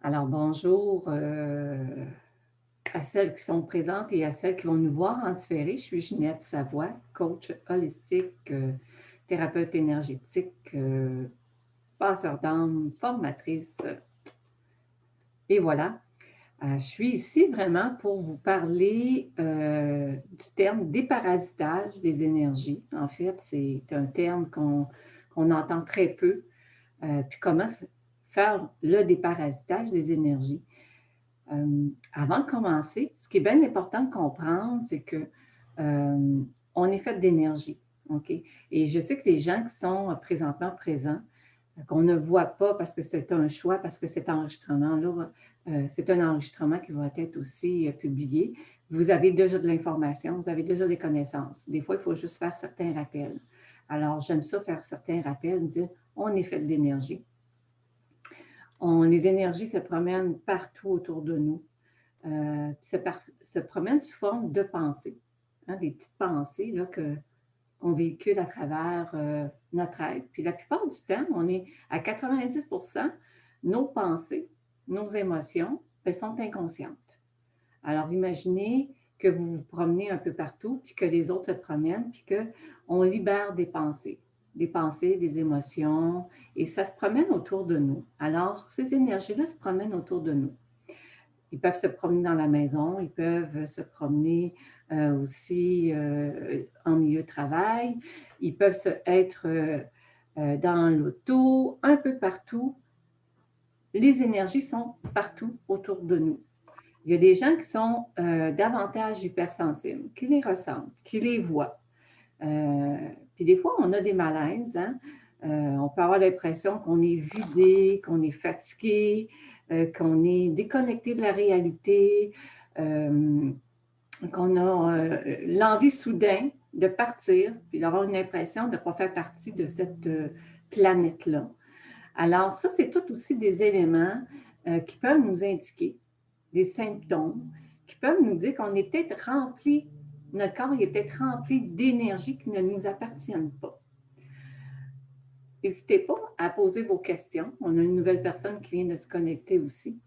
Alors, bonjour à celles qui sont présentes et à celles qui vont nous voir en différé. Je suis Ginette Savoie, coach holistique, thérapeute énergétique, passeur d'âme, formatrice. Et voilà, je suis ici vraiment pour vous parler du terme déparasitage des énergies. En fait, c'est un terme qu'on entend très peu. Puis comment faire le déparasitage des énergies. Avant de commencer, ce qui est bien important de comprendre, c'est que on est fait d'énergie. OK? Et je sais que les gens qui sont présentement présents, qu'on ne voit pas parce que c'est un choix, parce que cet enregistrement-là, c'est un enregistrement qui va être aussi publié. Vous avez déjà de l'information, vous avez déjà des connaissances. Des fois, il faut juste faire certains rappels. Alors, j'aime ça faire certains rappels, dire on est fait d'énergie. Les énergies se promènent partout autour de nous. Se promènent sous forme de pensées, hein, des petites pensées là, qu'on véhicule à travers notre être. Puis la plupart du temps, on est à 90%, nos pensées, nos émotions, elles sont inconscientes. Alors imaginez que vous vous promenez un peu partout, puis que les autres se promènent, puis qu'on libère des pensées, des émotions, et ça se promène autour de nous. Alors, ces énergies-là se promènent autour de nous. Ils peuvent se promener dans la maison, ils peuvent se promener aussi en milieu de travail, ils peuvent être dans l'auto, un peu partout. Les énergies sont partout autour de nous. Il y a des gens qui sont davantage hypersensibles, qui les ressentent, qui les voient. Puis des fois, on a des malaises. Hein? On peut avoir l'impression qu'on est vidé, qu'on est fatigué, qu'on est déconnecté de la réalité, qu'on a l'envie soudain de partir, puis d'avoir une impression de ne pas faire partie de cette planète-là. Alors ça, c'est tout aussi des éléments qui peuvent nous indiquer des symptômes, qui peuvent nous dire qu'on est peut-être rempli, notre corps est peut-être rempli d'énergie qui ne nous appartiennent pas. N'hésitez pas à poser vos questions. On a une nouvelle personne qui vient de se connecter aussi.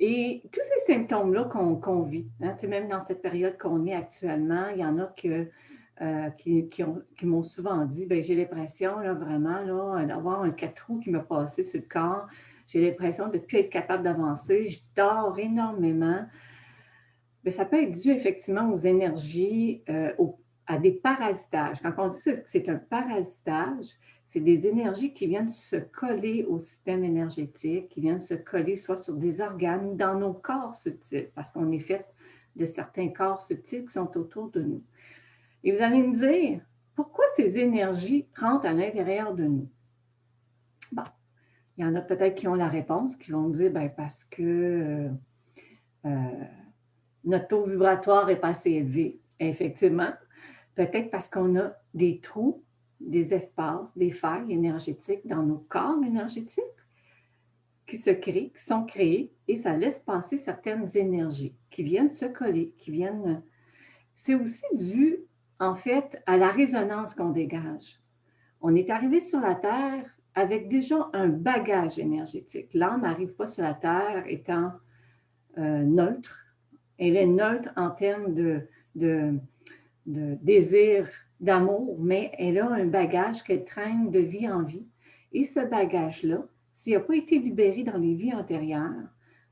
Et tous ces symptômes-là qu'on vit, hein, même dans cette période qu'on est actuellement, il y en a qui m'ont souvent dit, ben, j'ai l'impression là, vraiment là, d'avoir un 4 roues qui m'a passé sur le corps. J'ai l'impression de ne plus être capable d'avancer. Je dors énormément. Mais ça peut être dû effectivement aux énergies, à des parasitages. Quand on dit que c'est un parasitage, c'est des énergies qui viennent se coller au système énergétique, qui viennent se coller soit sur des organes ou dans nos corps subtils, parce qu'on est fait de certains corps subtils qui sont autour de nous. Et vous allez me dire, pourquoi ces énergies rentrent à l'intérieur de nous? Bon, il y en a peut-être qui ont la réponse, qui vont me dire, ben parce que notre taux vibratoire est pas assez élevé. Effectivement, peut-être parce qu'on a des trous, des espaces, des failles énergétiques dans nos corps énergétiques qui se créent, qui sont créés, et ça laisse passer certaines énergies qui viennent se coller, qui viennent... C'est aussi dû, en fait, à la résonance qu'on dégage. On est arrivé sur la Terre avec déjà un bagage énergétique. L'âme n'arrive pas sur la Terre étant neutre. Elle est neutre en termes de désir, d'amour, mais elle a un bagage qu'elle traîne de vie en vie. Et ce bagage-là, s'il n'a pas été libéré dans les vies antérieures,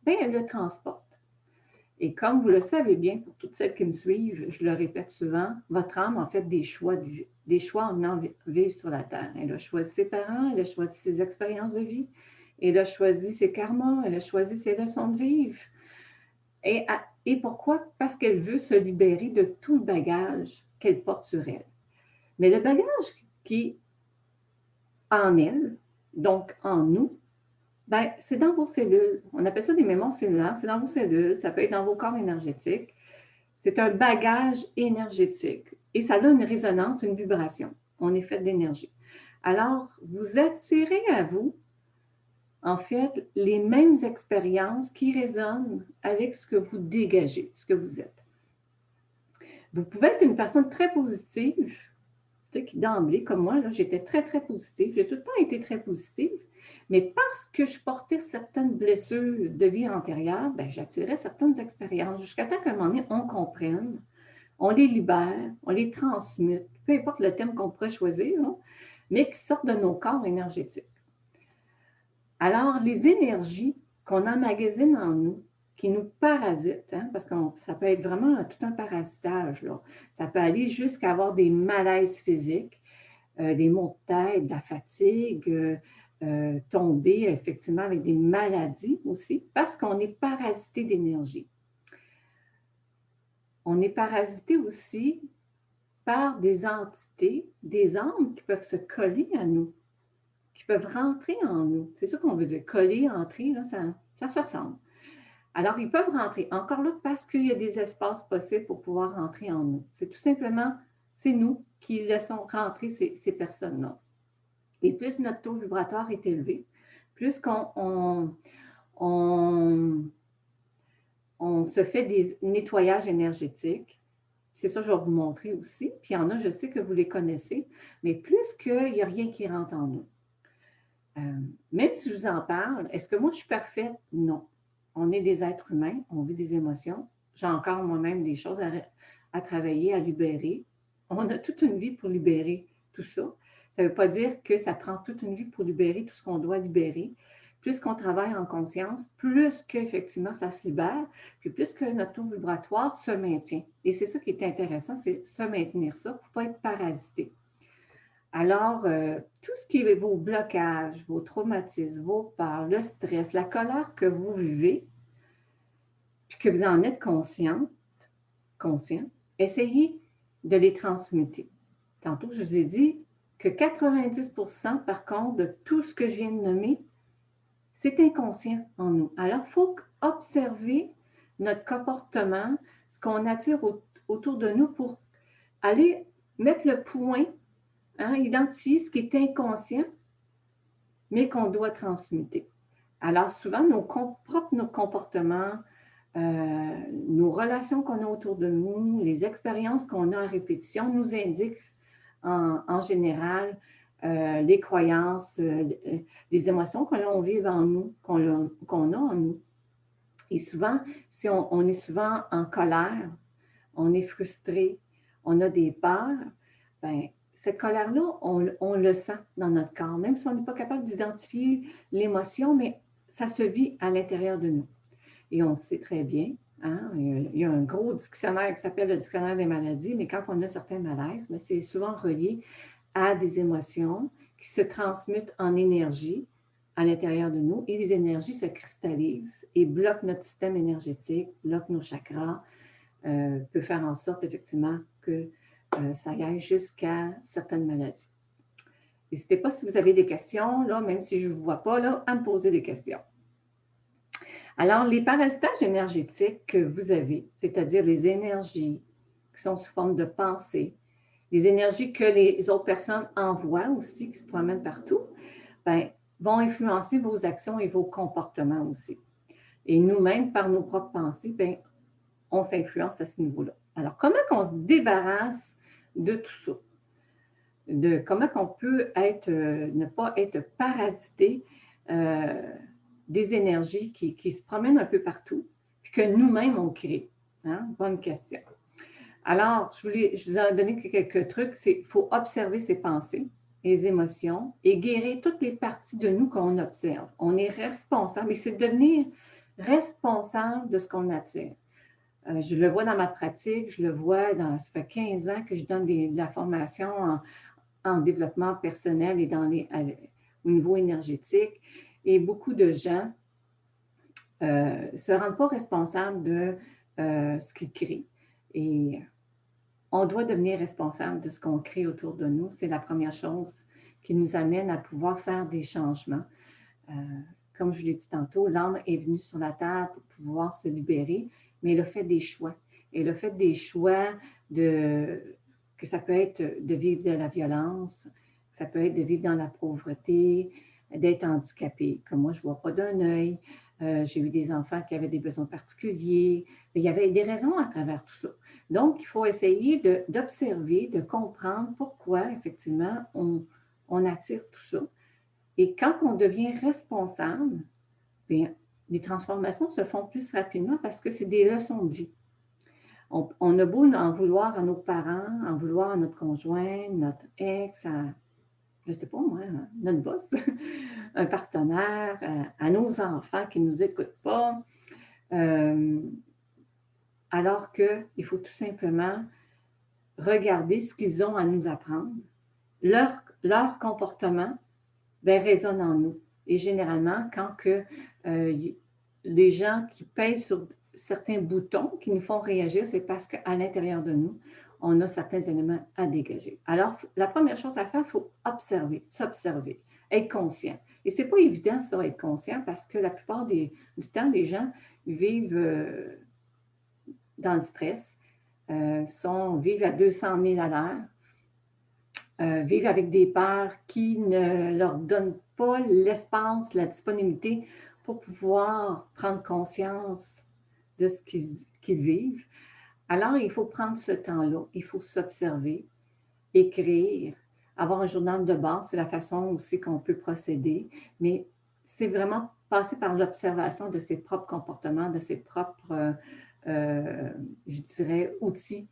bien, elle le transporte. Et comme vous le savez bien, pour toutes celles qui me suivent, je le répète souvent, votre âme a fait des choix en venant vivre sur la Terre. Elle a choisi ses parents, elle a choisi ses expériences de vie, elle a choisi ses karmas, elle a choisi ses leçons de vivre. Et pourquoi? Parce qu'elle veut se libérer de tout le bagage qu'elle porte sur elle. Mais le bagage qui est en elle, donc en nous, ben, c'est dans vos cellules. On appelle ça des mémoires cellulaires. C'est dans vos cellules, ça peut être dans vos corps énergétiques. C'est un bagage énergétique et ça a une résonance, une vibration. On est fait d'énergie. Alors, vous attirez à vous, en fait, les mêmes expériences qui résonnent avec ce que vous dégagez, ce que vous êtes. Vous pouvez être une personne très positive, tu sais, qui d'emblée, comme moi, j'étais très, très positive. J'ai tout le temps été très positive, Mais parce que je portais certaines blessures de vie antérieure, ben, j'attirais certaines expériences jusqu'à temps qu'à un moment donné, on comprenne, on les libère, on les transmute, peu importe le thème qu'on pourrait choisir, hein, mais qui sortent de nos corps énergétiques. Alors, les énergies qu'on emmagasine en nous, qui nous parasitent, hein, parce que ça peut être vraiment tout un parasitage, là. Ça peut aller jusqu'à avoir des malaises physiques, des maux de tête, de la fatigue, tomber effectivement avec des maladies aussi, parce qu'on est parasité d'énergie. On est parasité aussi par des entités, des âmes qui peuvent se coller à nous, qui peuvent rentrer en nous. C'est ça qu'on veut dire. Coller, entrer, là, ça se ressemble. Alors, ils peuvent rentrer. Encore là, parce qu'il y a des espaces possibles pour pouvoir rentrer en nous. C'est tout simplement, c'est nous qui laissons rentrer ces personnes-là. Et plus notre taux vibratoire est élevé, plus on se fait des nettoyages énergétiques. C'est ça que je vais vous montrer aussi. Puis il y en a, je sais que vous les connaissez, mais plus qu'il n'y a rien qui rentre en nous. Même si je vous en parle, est-ce que moi je suis parfaite? Non. On est des êtres humains, on vit des émotions. J'ai encore moi-même des choses à travailler, à libérer. On a toute une vie pour libérer tout ça. Ça ne veut pas dire que ça prend toute une vie pour libérer tout ce qu'on doit libérer. Plus qu'on travaille en conscience, plus qu'effectivement ça se libère, puis plus que notre taux vibratoire se maintient. Et c'est ça qui est intéressant, c'est se maintenir ça pour ne pas être parasité. Alors, tout ce qui est vos blocages, vos traumatismes, vos peurs, le stress, la colère que vous vivez, puis que vous en êtes conscient, essayez de les transmuter. Tantôt, je vous ai dit que 90% par contre de tout ce que je viens de nommer, c'est inconscient en nous. Alors, il faut observer notre comportement, ce qu'on attire autour de nous pour aller mettre le point, hein, identifier ce qui est inconscient, mais qu'on doit transmuter. Alors, souvent, nos comportements, nos relations qu'on a autour de nous, les expériences qu'on a en répétition nous indiquent en général les croyances, les émotions qu'on vit en nous, qu'on a en nous. Et souvent, si on est souvent en colère, on est frustré, on a des peurs, bien, cette colère-là, on le sent dans notre corps, même si on n'est pas capable d'identifier l'émotion, mais ça se vit à l'intérieur de nous. Et on sait très bien, hein, il y a un gros dictionnaire qui s'appelle le dictionnaire des maladies, mais quand on a certains malaises, c'est souvent relié à des émotions qui se transmutent en énergie à l'intérieur de nous, et les énergies se cristallisent et bloquent notre système énergétique, bloquent nos chakras, peut faire en sorte effectivement que ça aille jusqu'à certaines maladies. N'hésitez pas si vous avez des questions, là, même si je ne vous vois pas, là, à me poser des questions. Alors, les parasitages énergétiques que vous avez, c'est-à-dire les énergies qui sont sous forme de pensée, les énergies que les autres personnes envoient aussi, qui se promènent partout, bien, vont influencer vos actions et vos comportements aussi. Et nous-mêmes, par nos propres pensées, bien, on s'influence à ce niveau-là. Alors, comment on se débarrasse de tout ça? De comment on peut ne pas être parasité des énergies qui se promènent un peu partout, puis que nous-mêmes, on crée. Hein? Bonne question. Alors, je vous ai donné quelques trucs. Il faut observer ses pensées, les émotions, et guérir toutes les parties de nous qu'on observe. On est responsable, et c'est devenir responsable de ce qu'on attire. Je le vois dans ma pratique, je le vois ça fait 15 ans que je donne de la formation en développement personnel et au niveau énergétique. Et beaucoup de gens ne se rendent pas responsables de ce qu'ils créent. Et on doit devenir responsable de ce qu'on crée autour de nous. C'est la première chose qui nous amène à pouvoir faire des changements. Comme je l'ai dit tantôt, l'âme est venue sur la terre pour pouvoir se libérer, mais elle a fait des choix. Elle a fait des choix que ça peut être de vivre de la violence, ça peut être de vivre dans la pauvreté, d'être handicapé. Comme moi, je ne vois pas d'un œil. J'ai eu des enfants qui avaient des besoins particuliers. Mais il y avait des raisons à travers tout ça. Donc, il faut essayer d'observer, de comprendre pourquoi, effectivement, on attire tout ça. Et quand on devient responsable, bien, les transformations se font plus rapidement parce que c'est des leçons de vie. On a beau en vouloir à nos parents, en vouloir à notre conjoint, notre ex, je ne sais pas moi, notre boss, un partenaire, à nos enfants qui ne nous écoutent pas, alors qu'il faut tout simplement regarder ce qu'ils ont à nous apprendre. Leur comportement résonne en nous. Et généralement, quand les gens qui pèsent sur certains boutons qui nous font réagir, c'est parce qu'à l'intérieur de nous, on a certains éléments à dégager. Alors, la première chose à faire, il faut observer, s'observer, être conscient. Et ce n'est pas évident, ça, être conscient, parce que la plupart du temps, les gens vivent dans le stress, vivent à 200 000 à l'heure, vivent avec des peurs qui ne leur donnent pas l'espace, la disponibilité pour pouvoir prendre conscience de ce qu'ils vivent. Alors, il faut prendre ce temps-là, il faut s'observer, écrire, avoir un journal de bord, c'est la façon aussi qu'on peut procéder, mais c'est vraiment passer par l'observation de ses propres comportements, de ses propres, je dirais, outils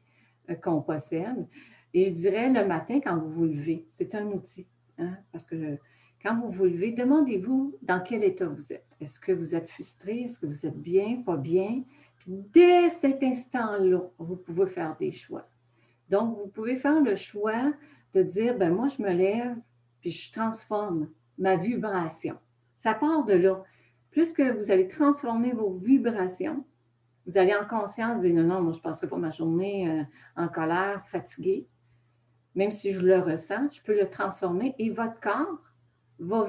qu'on possède. Et je dirais le matin, quand vous vous levez, c'est un outil, hein, parce que quand vous vous levez, demandez-vous dans quel état vous êtes. Est-ce que vous êtes frustré? Est-ce que vous êtes bien, pas bien? Puis dès cet instant-là, vous pouvez faire des choix. Donc, vous pouvez faire le choix de dire, ben moi, je me lève, puis je transforme ma vibration. Ça part de là. Plus que vous allez transformer vos vibrations, vous allez en conscience dire, non, non, moi, je ne passerai pas ma journée en colère, fatiguée. Même si je le ressens, je peux le transformer et votre corps va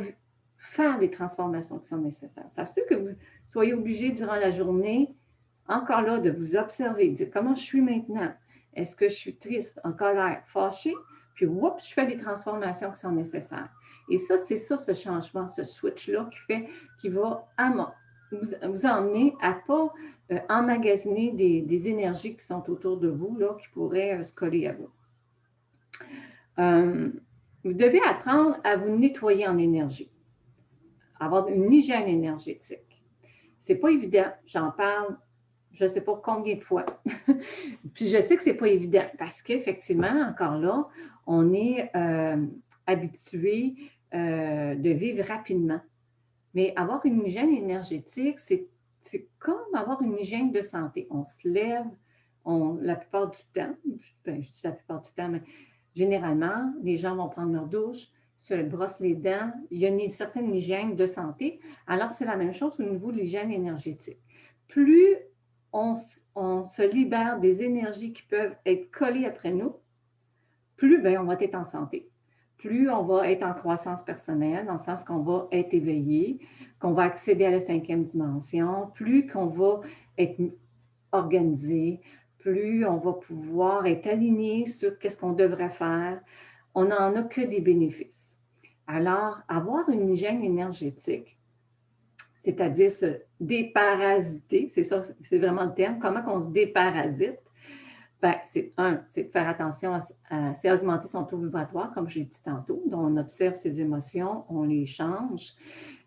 faire les transformations qui sont nécessaires. Ça se peut que vous soyez obligé durant la journée, encore là, de vous observer, de dire comment je suis maintenant. Est-ce que je suis triste, en colère, fâchée? Puis, whoop, je fais les transformations qui sont nécessaires. Et ça, c'est ça, ce changement, ce switch-là qui va vous emmener à ne pas emmagasiner des énergies qui sont autour de vous, là, qui pourraient se coller à vous. Vous devez apprendre à vous nettoyer en énergie, avoir une hygiène énergétique. C'est pas évident, j'en parle je ne sais pas combien de fois. Puis je sais que c'est pas évident parce qu'effectivement, encore là, on est habitué de vivre rapidement. Mais avoir une hygiène énergétique, c'est comme avoir une hygiène de santé. On se lève, la plupart du temps, je dis la plupart du temps, mais généralement, les gens vont prendre leur douche, se brossent les dents. Il y a une certaine hygiène de santé. Alors, c'est la même chose au niveau de l'hygiène énergétique. Plus on se libère des énergies qui peuvent être collées après nous, plus on va être en santé. Plus on va être en croissance personnelle, dans le sens qu'on va être éveillé, qu'on va accéder à la 5e dimension, plus qu'on va être organisé, plus on va pouvoir être aligné sur qu'est-ce qu'on devrait faire. On n'en a que des bénéfices. Alors, avoir une hygiène énergétique, c'est-à-dire se déparasiter, c'est ça, c'est vraiment le terme, comment on se déparasite, c'est de faire attention c'est augmenter son taux vibratoire, comme j'ai dit tantôt, dont on observe ses émotions, on les change.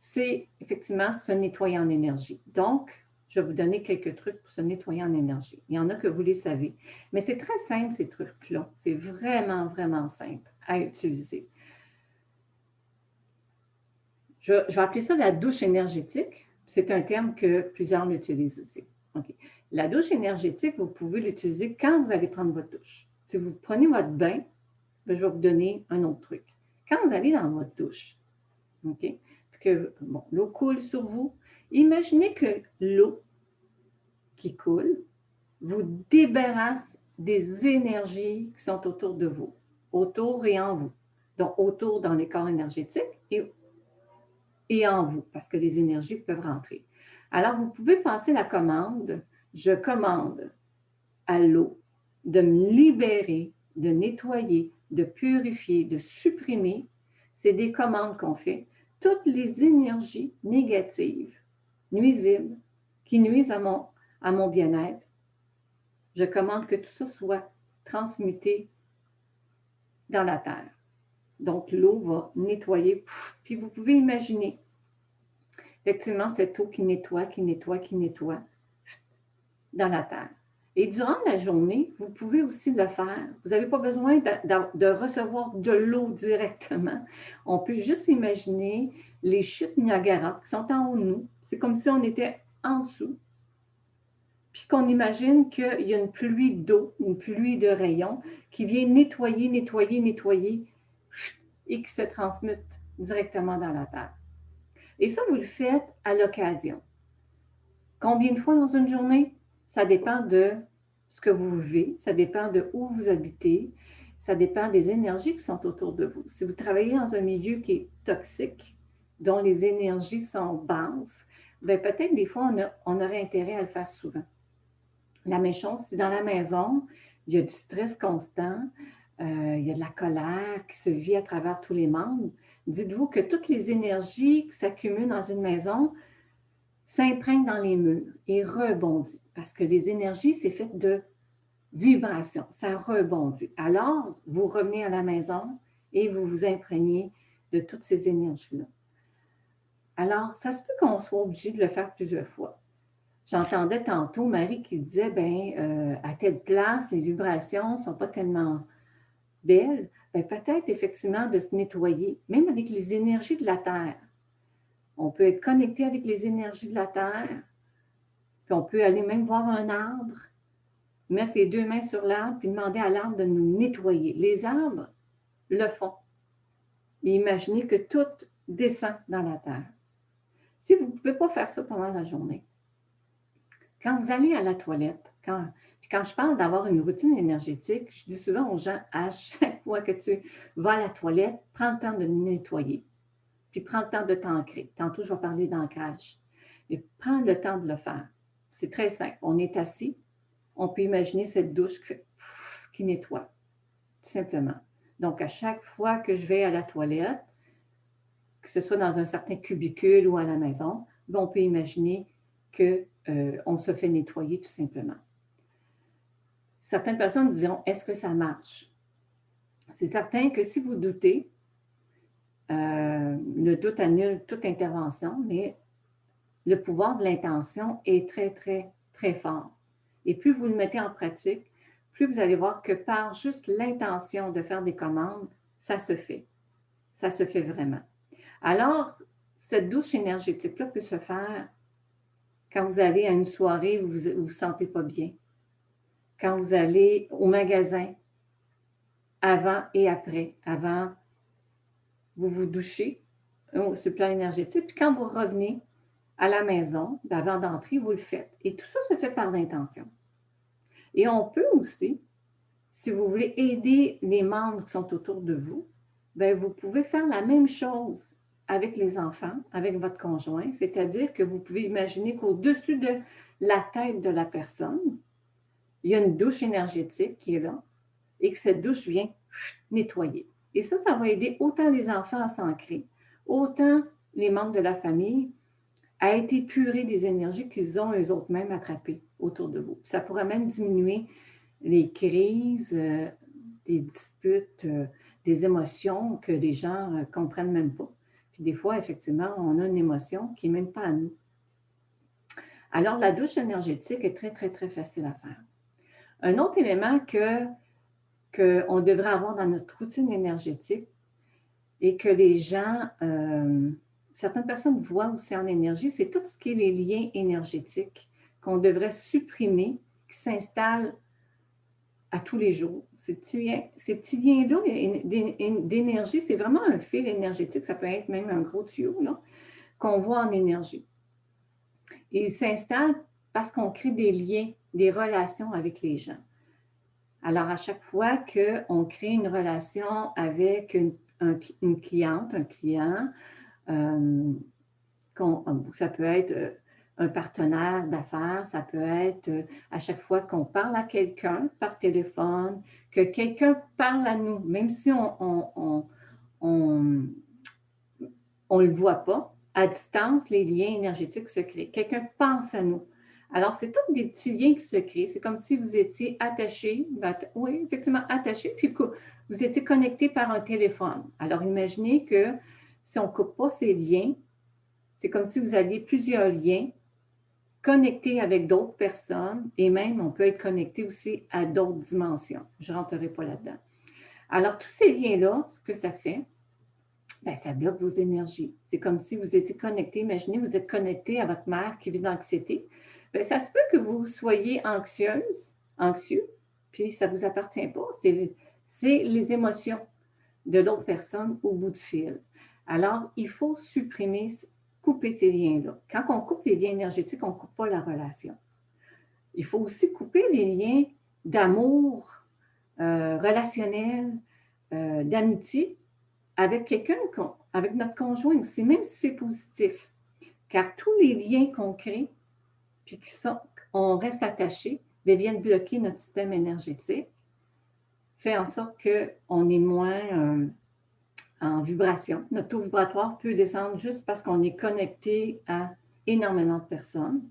C'est effectivement se nettoyer en énergie. Donc, je vais vous donner quelques trucs pour se nettoyer en énergie. Il y en a que vous les savez. Mais c'est très simple, ces trucs-là. C'est vraiment, vraiment simple à utiliser. Je vais appeler ça la douche énergétique. C'est un terme que plusieurs l'utilisent aussi. Okay. La douche énergétique, vous pouvez l'utiliser quand vous allez prendre votre douche. Si vous prenez votre bain, je vais vous donner un autre truc. Quand vous allez dans votre douche, okay, que l'eau coule sur vous, imaginez que l'eau qui coule vous débarrasse des énergies qui sont autour de vous, autour et en vous. Donc, autour dans les corps énergétiques et en vous, parce que les énergies peuvent rentrer. Alors, vous pouvez passer la commande, je commande à l'eau de me libérer, de nettoyer, de purifier, de supprimer. C'est des commandes qu'on fait. Toutes les énergies négatives, nuisibles, qui nuisent à mon bien-être, je commande que tout ça soit transmuté dans la terre. Donc, l'eau va nettoyer. Puis vous pouvez imaginer, effectivement, cette eau qui nettoie dans la terre. Et durant la journée, vous pouvez aussi le faire. Vous n'avez pas besoin de recevoir de l'eau directement. On peut juste imaginer les chutes Niagara qui sont en haut de nous. C'est comme si on était en dessous. Puis qu'on imagine qu'il y a une pluie d'eau, une pluie de rayons qui vient nettoyer et qui se transmute directement dans la terre. Et ça, vous le faites à l'occasion. Combien de fois dans une journée? Ça dépend de ce que vous vivez, ça dépend de où vous habitez, ça dépend des énergies qui sont autour de vous. Si vous travaillez dans un milieu qui est toxique, dont les énergies sont basses, bien peut-être des fois, on aurait intérêt à le faire souvent. La même chose, si dans la maison, il y a du stress constant, il y a de la colère qui se vit à travers tous les membres, dites-vous que toutes les énergies qui s'accumulent dans une maison s'imprègnent dans les murs et rebondissent. Parce que les énergies, c'est fait de vibrations, ça rebondit. Alors, vous revenez à la maison et vous vous imprégnez de toutes ces énergies-là. Alors, ça se peut qu'on soit obligé de le faire plusieurs fois. J'entendais tantôt Marie qui disait, à telle place, les vibrations ne sont pas tellement belles. Peut-être effectivement de se nettoyer, même avec les énergies de la Terre. On peut être connecté avec les énergies de la Terre, puis on peut aller même voir un arbre, mettre les 2 mains sur l'arbre, puis demander à l'arbre de nous nettoyer. Les arbres le font. Et imaginez que tout descend dans la Terre. Si vous ne pouvez pas faire ça pendant la journée, quand vous allez à la toilette, quand je parle d'avoir une routine énergétique, je dis souvent aux gens, à chaque fois que tu vas à la toilette, prends le temps de nettoyer, puis prends le temps de t'ancrer. Tantôt, je vais parler d'ancrage. Mais prends le temps de le faire. C'est très simple. On est assis, on peut imaginer cette douche qui nettoie, tout simplement. Donc, à chaque fois que je vais à la toilette, que ce soit dans un certain cubicule ou à la maison, on peut imaginer qu'on se fait nettoyer tout simplement. Certaines personnes diront, est-ce que ça marche? C'est certain que si vous doutez, le doute annule toute intervention, mais le pouvoir de l'intention est très, très, très fort. Et plus vous le mettez en pratique, plus vous allez voir que par juste l'intention de faire des commandes, ça se fait. Ça se fait vraiment. Alors, cette douche énergétique-là peut se faire quand vous allez à une soirée où vous ne vous sentez pas bien, quand vous allez au magasin, avant et après. Avant, vous vous douchez sur le plan énergétique, puis quand vous revenez à la maison, avant d'entrer, vous le faites. Et tout ça se fait par l'intention. Et on peut aussi, si vous voulez aider les membres qui sont autour de vous, vous pouvez faire la même chose avec les enfants, avec votre conjoint, c'est-à-dire que vous pouvez imaginer qu'au-dessus de la tête de la personne, il y a une douche énergétique qui est là et que cette douche vient nettoyer. Et ça va aider autant les enfants à s'ancrer, autant les membres de la famille à être épurés des énergies qu'ils ont eux-mêmes attrapées autour de vous. Ça pourrait même diminuer les crises, des disputes, des émotions que les gens ne comprennent même pas. Puis des fois, effectivement, on a une émotion qui n'est même pas à nous. Alors, la douche énergétique est très, très, très facile à faire. Un autre élément qu'on devrait avoir dans notre routine énergétique et que les gens, certaines personnes voient aussi en énergie, c'est tout ce qui est les liens énergétiques qu'on devrait supprimer, qui s'installent à tous les jours. Ces petits liens-là d'énergie, c'est vraiment un fil énergétique, ça peut être même un gros tuyau qu'on voit en énergie. Et il s'installe parce qu'on crée des liens, des relations avec les gens. Alors, à chaque fois qu'on crée une relation avec une cliente, un client, ça peut être un partenaire d'affaires, ça peut être à chaque fois qu'on parle à quelqu'un par téléphone, que quelqu'un parle à nous, même si on le voit pas, à distance, les liens énergétiques se créent. Quelqu'un pense à nous. Alors, c'est tous des petits liens qui se créent. C'est comme si vous étiez attachés, oui, effectivement attachés, puis vous étiez connecté par un téléphone. Alors, imaginez que si on ne coupe pas ces liens, c'est comme si vous aviez plusieurs liens connectés avec d'autres personnes et même on peut être connecté aussi à d'autres dimensions. Je ne rentrerai pas là-dedans. Alors, tous ces liens-là, ce que ça fait, bien, ça bloque vos énergies. C'est comme si vous étiez connecté. Imaginez, vous êtes connecté à votre mère qui vit d'anxiété. Bien, ça se peut que vous soyez anxieux, puis ça ne vous appartient pas. C'est les émotions de d'autres personnes au bout du fil. Alors, il faut supprimer, couper ces liens-là. Quand on coupe les liens énergétiques, on ne coupe pas la relation. Il faut aussi couper les liens d'amour, relationnel, d'amitié avec quelqu'un, avec notre conjoint aussi, même si c'est positif. Car tous les liens qu'on crée, puis on reste attaché, viennent bloquer notre système énergétique, fait en sorte qu'on est moins en vibration. Notre taux vibratoire peut descendre juste parce qu'on est connecté à énormément de personnes.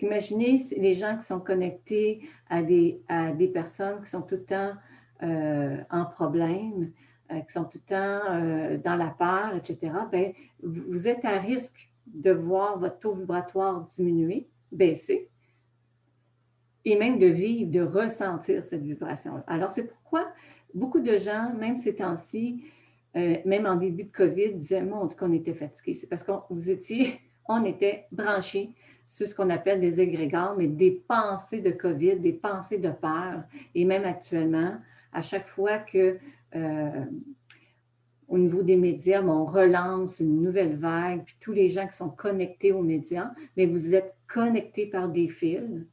Imaginez les gens qui sont connectés à des personnes qui sont tout le temps en problème, qui sont tout le temps dans la peur, etc., bien, vous êtes à risque de voir votre taux vibratoire diminuer, baisser, et même de vivre, de ressentir cette vibration. Alors, c'est pourquoi beaucoup de gens, même ces temps-ci, même en début de COVID, disaient, mon Dieu, qu'on était fatigués. C'est parce on était branchés sur ce qu'on appelle des égrégores, mais des pensées de COVID, des pensées de peur. Et même actuellement, à chaque fois que au niveau des médias, on relance une nouvelle vague, puis tous les gens qui sont connectés aux médias, mais vous êtes connectés par des fils.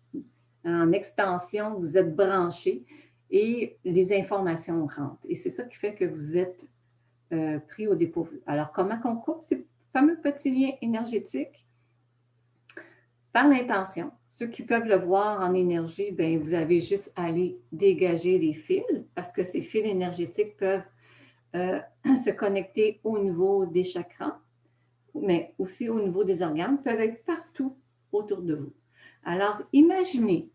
En extension, vous êtes branchés et les informations rentrent. Et c'est ça qui fait que vous êtes pris au dépourvu. Alors, comment qu'on coupe ces fameux petits liens énergétiques? Par l'intention. Ceux qui peuvent le voir en énergie, bien, vous avez juste à aller dégager les fils parce que ces fils énergétiques peuvent se connecter au niveau des chakras, mais aussi au niveau des organes, peuvent être partout autour de vous. Alors, imaginez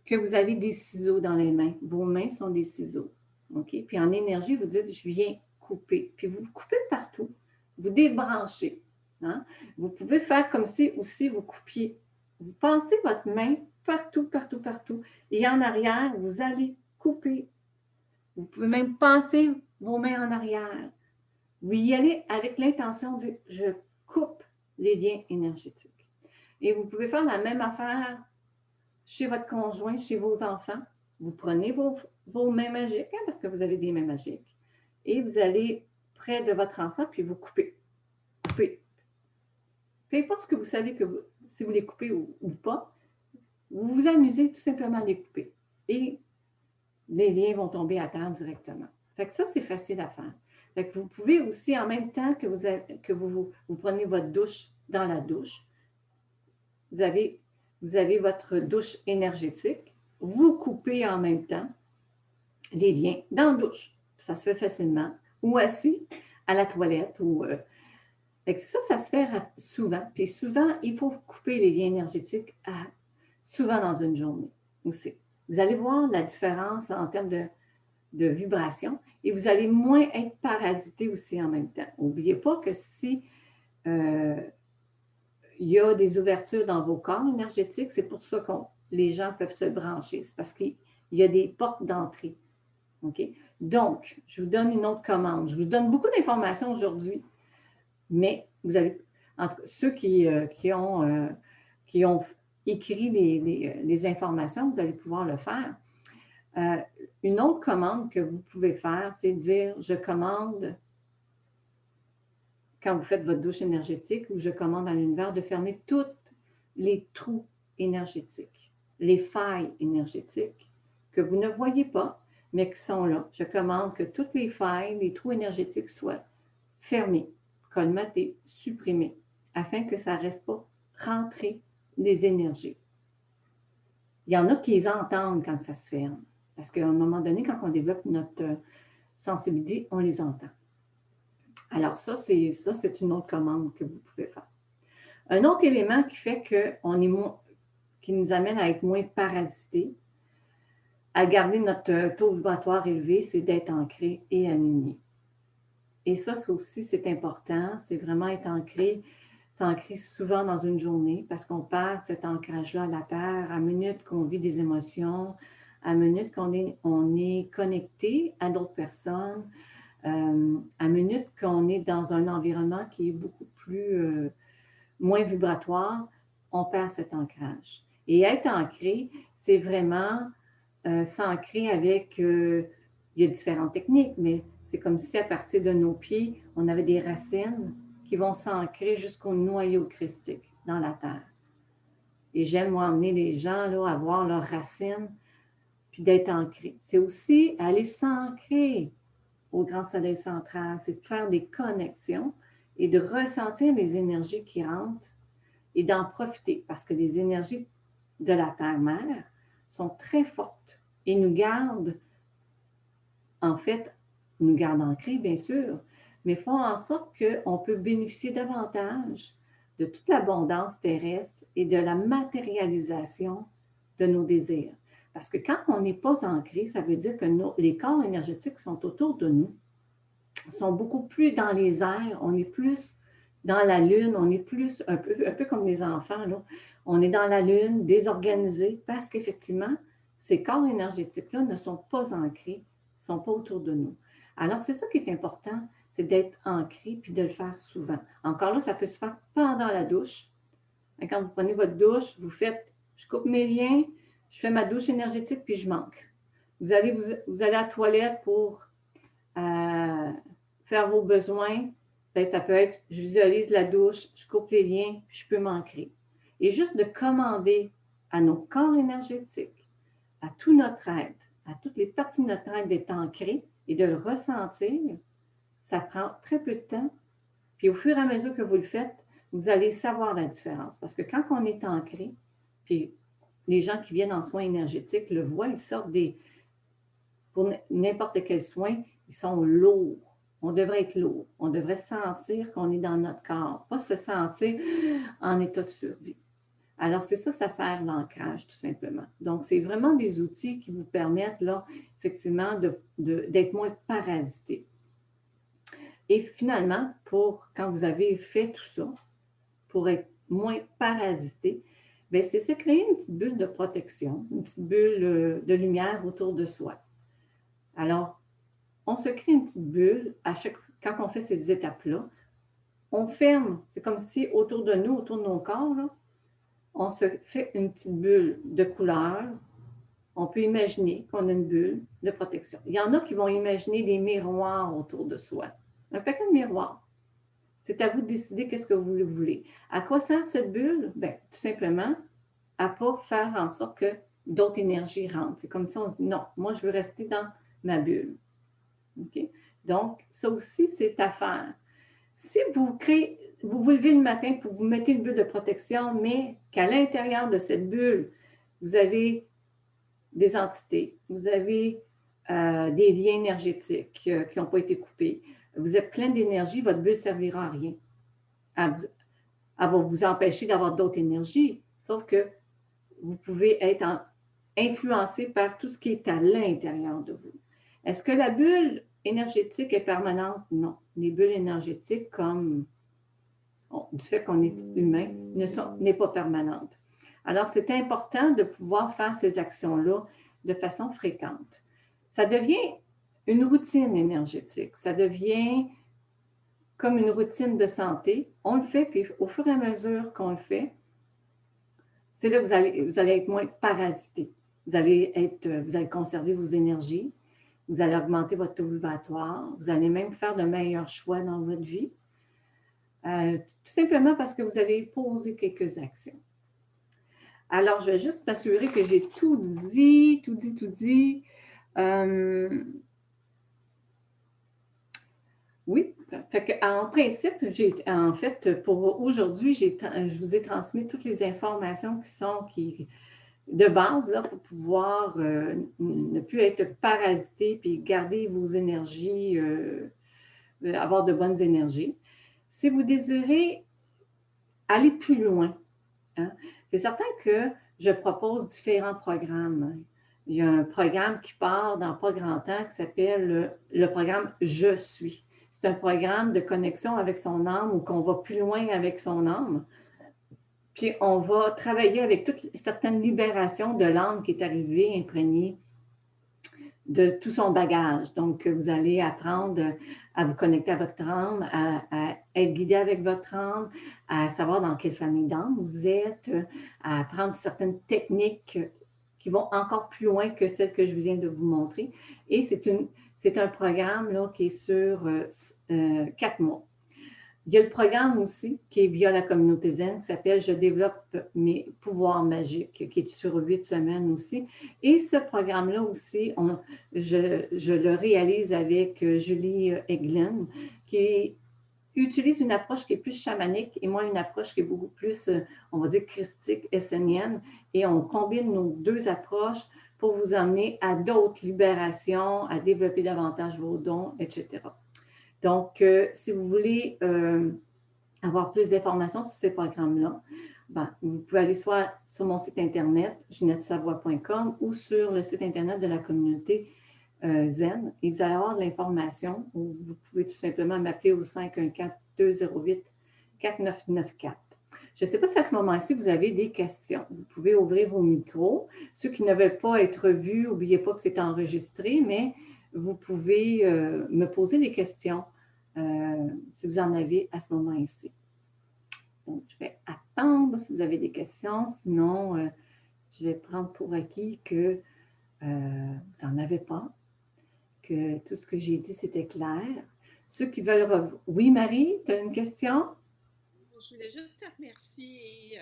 que vous avez des ciseaux dans les mains. Vos mains sont des ciseaux. OK? Puis en énergie, vous dites, je viens couper. Puis vous coupez partout. Vous débranchez. Hein? Vous pouvez faire comme si aussi vous coupiez. Vous passez votre main partout, partout, partout. Et en arrière, vous allez couper. Vous pouvez même passer vos mains en arrière. Vous y allez avec l'intention de dire, je coupe les liens énergétiques. Et vous pouvez faire la même affaire chez votre conjoint, chez vos enfants. Vous prenez vos mains magiques, hein, parce que vous avez des mains magiques, et vous allez près de votre enfant, puis vous coupez. Coupez. Peu importe ce que vous savez si vous les coupez ou pas, vous vous amusez tout simplement à les couper. Et les liens vont tomber à terre directement. Fait que ça, c'est facile à faire. Fait que vous pouvez aussi, en même temps que vous prenez votre douche dans la douche, vous avez votre douche énergétique, vous coupez en même temps les liens dans la douche. Ça se fait facilement. Ou assis à la toilette. Ça se fait souvent. Puis souvent, il faut couper les liens énergétiques souvent dans une journée aussi. Vous allez voir la différence là, en termes de vibration et vous allez moins être parasité aussi en même temps. N'oubliez pas que si il y a des ouvertures dans vos corps énergétiques, c'est pour ça que les gens peuvent se brancher. C'est parce qu'il y a des portes d'entrée. OK? Donc, je vous donne une autre commande. Je vous donne beaucoup d'informations aujourd'hui, mais vous avez, entre ceux qui ont écrit les informations, vous allez pouvoir le faire. Une autre commande que vous pouvez faire, c'est de dire, je commande, quand vous faites votre douche énergétique, ou je commande à l'univers de fermer tous les trous énergétiques, les failles énergétiques que vous ne voyez pas, mais qui sont là. Je commande que toutes les failles, les trous énergétiques soient fermés, colmatés, supprimés, afin que ça ne reste pas rentrer des énergies. Il y en a qui les entendent quand ça se ferme. Parce qu'à un moment donné, quand on développe notre sensibilité, on les entend. Alors ça, c'est une autre commande que vous pouvez faire. Un autre élément qui fait qui nous amène à être moins parasités, à garder notre taux vibratoire élevé, c'est d'être ancré et aligné. Et ça aussi, c'est important. C'est vraiment être ancré, s'ancrer souvent dans une journée parce qu'on perd cet ancrage-là à la terre à minute qu'on vit des émotions, à minute on est connecté à d'autres personnes, à minute qu'on est dans un environnement qui est beaucoup plus moins vibratoire, on perd cet ancrage. Et être ancré, c'est vraiment s'ancrer avec, il y a différentes techniques, mais c'est comme si à partir de nos pieds, on avait des racines qui vont s'ancrer jusqu'au noyau christique dans la terre. Et j'aime, moi, emmener les gens là, à voir leurs racines, puis d'être ancrés. C'est aussi aller s'ancrer au grand soleil central, c'est de faire des connexions et de ressentir les énergies qui rentrent et d'en profiter parce que les énergies de la Terre-Mère sont très fortes et nous gardent, en fait, nous gardent ancrés, bien sûr, mais font en sorte qu'on peut bénéficier davantage de toute l'abondance terrestre et de la matérialisation de nos désirs. Parce que quand on n'est pas ancré, ça veut dire que les corps énergétiques sont autour de nous, sont beaucoup plus dans les airs, on est plus dans la lune, on est plus un peu comme les enfants, là. On est dans la lune, désorganisé, parce qu'effectivement, ces corps énergétiques-là ne sont pas ancrés, ne sont pas autour de nous. Alors, c'est ça qui est important, c'est d'être ancré puis de le faire souvent. Encore là, ça peut se faire pendant la douche. Quand vous prenez votre douche, vous faites, je coupe mes liens, je fais ma douche énergétique puis je manque. Vous allez à la toilette pour faire vos besoins, bien, ça peut être, je visualise la douche, je coupe les liens, puis je peux m'ancrer. Et juste de commander à nos corps énergétiques, à tout notre être, à toutes les parties de notre être d'être ancrés et de le ressentir, ça prend très peu de temps. Puis au fur et à mesure que vous le faites, vous allez savoir la différence. Parce que quand on est ancré, puis les gens qui viennent en soins énergétiques le voient, ils sortent pour n'importe quel soin, ils sont lourds. On devrait être lourd. On devrait sentir qu'on est dans notre corps, pas se sentir en état de survie. Alors, c'est ça, ça sert l'ancrage, tout simplement. Donc, c'est vraiment des outils qui vous permettent, là, effectivement, d'être moins parasité. Et finalement, quand vous avez fait tout ça, pour être moins parasité, bien, c'est se créer une petite bulle de protection, une petite bulle de lumière autour de soi. Alors, on se crée une petite bulle quand on fait ces étapes-là. On ferme, c'est comme si autour de nous, autour de nos corps, là, on se fait une petite bulle de couleur. On peut imaginer qu'on a une bulle de protection. Il y en a qui vont imaginer des miroirs autour de soi. Un paquet de miroirs. C'est à vous de décider qu'est-ce que vous voulez. À quoi sert cette bulle? Bien, tout simplement, à ne pas faire en sorte que d'autres énergies rentrent. C'est comme si on se dit, non, moi, je veux rester dans ma bulle. Okay? Donc, ça aussi, c'est à faire. Si vous vous levez le matin pour vous mettre une bulle de protection, mais qu'à l'intérieur de cette bulle, vous avez des entités, vous avez des liens énergétiques qui n'ont pas été coupés, vous êtes plein d'énergie, votre bulle ne servira à rien. Elle va vous empêcher d'avoir d'autres énergies, sauf que vous pouvez être influencé par tout ce qui est à l'intérieur de vous. Est-ce que la bulle énergétique est permanente? Non. Les bulles énergétiques, comme du fait qu'on est humain, n'est pas permanente. Alors, c'est important de pouvoir faire ces actions-là de façon fréquente. Ça devient une routine énergétique. Ça devient comme une routine de santé. On le fait, puis au fur et à mesure qu'on le fait, c'est là que vous allez être moins parasité. Vous allez conserver vos énergies, vous allez augmenter votre taux vibratoire, vous allez même faire de meilleurs choix dans votre vie, tout simplement parce que vous avez posé quelques actions. Alors, je vais juste m'assurer que j'ai tout dit. Oui, en principe, en fait, pour aujourd'hui, je vous ai transmis toutes les informations de base là, pour pouvoir ne plus être parasité puis garder vos énergies, avoir de bonnes énergies. Si vous désirez aller plus loin, hein, c'est certain que je propose différents programmes. il y a un programme qui part dans pas grand temps qui s'appelle le programme Je suis. C'est un programme de connexion avec son âme ou qu'on va plus loin avec son âme. Puis on va travailler avec toute certaines libérations de l'âme qui est arrivée, imprégnée de tout son bagage. Donc, vous allez apprendre à vous connecter à votre âme, à être guidé avec votre âme, à savoir dans quelle famille d'âme vous êtes, à apprendre certaines techniques qui vont encore plus loin que celles que je viens de vous montrer. Et c'est un programme là, qui est sur 4 mois. Il y a le programme aussi qui est via la communauté Zen qui s'appelle Je développe mes pouvoirs magiques, qui est sur 8 semaines aussi. Et ce programme-là aussi, je le réalise avec Julie Eglin, qui utilise une approche qui est plus chamanique et moi une approche qui est beaucoup plus, on va dire, christique, essénienne. Et on combine nos deux approches pour vous amener à d'autres libérations, à développer davantage vos dons, etc. Donc, si vous voulez avoir plus d'informations sur ces programmes-là, ben, vous pouvez aller soit sur mon site internet, JeanetteSavoie.com, ou sur le site internet de la communauté Zen, et vous allez avoir de l'information. Vous pouvez tout simplement m'appeler au 514-208-4994. Je ne sais pas si à ce moment-ci, vous avez des questions. Vous pouvez ouvrir vos micros. Ceux qui ne veulent pas être vus, n'oubliez pas que c'est enregistré, mais vous pouvez me poser des questions si vous en avez à ce moment-ci. Donc, je vais attendre si vous avez des questions. Sinon, je vais prendre pour acquis que vous n'en avez pas, que tout ce que j'ai dit, c'était clair. Ceux qui veulent... Oui, Marie, tu as une question? Je voulais juste te remercier.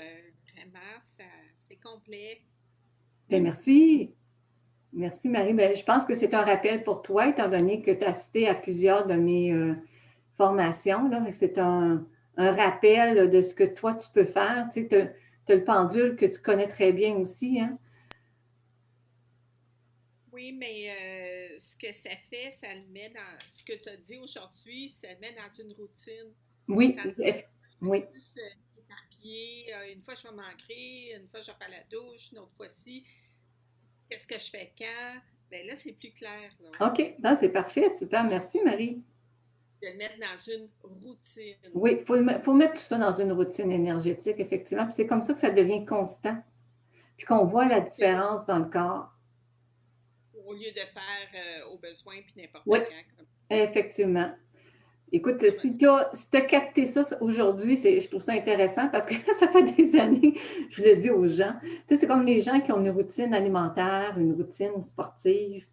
Vraiment, c'est complet. Bien, Merci. merci. Merci, Marie. Bien, je pense que c'est un rappel pour toi, étant donné que tu as assisté à plusieurs de mes formations. C'est un rappel de ce que toi, tu peux faire. Tu sais, as le pendule que tu connais très bien aussi. Hein? Oui, mais ce que ça fait, ça le met dans ce que tu as dit aujourd'hui, ça le met dans une routine. Oui, Tandis que moi, je suis oui, plus éparpillée. Une fois, je vais m'ancrer, une fois, je vais faire la douche, une autre fois-ci. Qu'est-ce que je fais quand? Ben là, c'est plus clair, là. OK. Non, c'est parfait. Super. Merci, Marie. De le mettre dans une routine. Oui, faut mettre tout ça dans une routine énergétique, effectivement. Puis c'est comme ça que ça devient constant. Puis qu'on voit la C'est ça, différence dans le corps. au lieu de faire au besoin puis n'importe Oui, quand, effectivement. Écoute, comme si tu as, capté ça aujourd'hui, je trouve ça intéressant parce que ça fait des années, je le dis aux gens. Tu sais, c'est comme les gens qui ont une routine alimentaire, une routine sportive,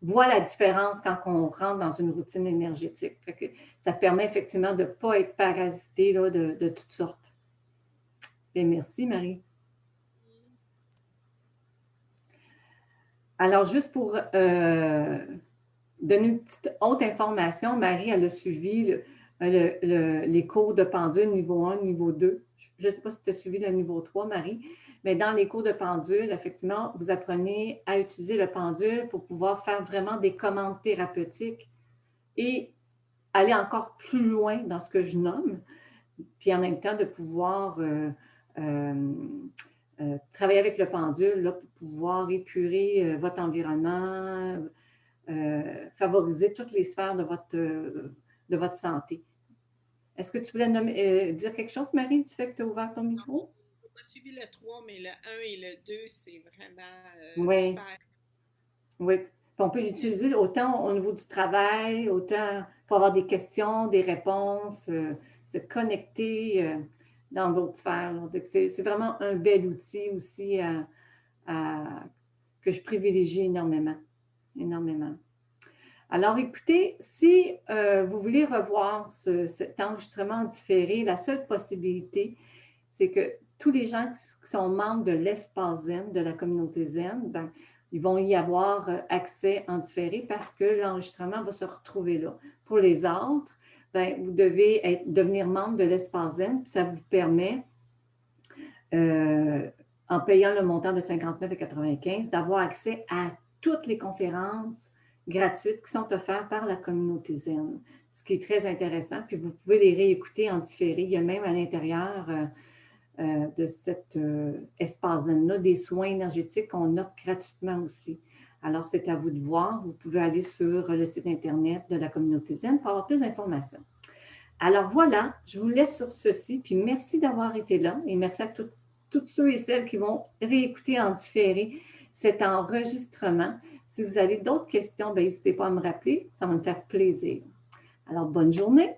voient la différence quand on rentre dans une routine énergétique. Fait que ça permet effectivement de ne pas être parasité là, de toutes sortes. Bien, merci, Marie. Alors, juste pour donner une petite autre information, Marie, elle a suivi les cours de pendule niveau 1, niveau 2. Je ne sais pas si tu as suivi le niveau 3, Marie, mais dans les cours de pendule, effectivement, vous apprenez à utiliser le pendule pour pouvoir faire vraiment des commandes thérapeutiques et aller encore plus loin dans ce que je nomme, puis en même temps de pouvoir travailler avec le pendule là, pour pouvoir épurer votre environnement, favoriser toutes les sphères de votre santé. Est-ce que tu voulais dire quelque chose, Marie, du fait que tu as ouvert ton non, micro? j'ai pas suivi le 3, mais le un et le 2, c'est vraiment Oui, super. oui. Puis on peut l'utiliser autant au niveau du travail, autant pour avoir des questions, des réponses, se connecter dans d'autres sphères. Donc, c'est vraiment un bel outil aussi que je privilégie énormément. Énormément. Alors, écoutez, si vous voulez revoir cet enregistrement différé, la seule possibilité, c'est que tous les gens qui sont membres de l'espace Zen, de la communauté Zen, ben, ils vont y avoir accès en différé parce que l'enregistrement va se retrouver là. Pour les autres, ben, vous devez devenir membre de l'espace Zen, puis ça vous permet, en payant le montant de 59,95, d'avoir accès à toutes les conférences gratuites qui sont offertes par la communauté Zen, ce qui est très intéressant. Puis vous pouvez les réécouter en différé. Il y a même à l'intérieur de cet espace zen-là, des soins énergétiques qu'on offre gratuitement aussi. Alors, c'est à vous de voir. Vous pouvez aller sur le site Internet de la communauté zen pour avoir plus d'informations. Alors voilà, je vous laisse sur ceci, puis merci d'avoir été là et merci à tous ceux et celles qui vont réécouter en différé cet enregistrement. Si vous avez d'autres questions, n'hésitez pas à me rappeler, ça va me faire plaisir. Alors, bonne journée!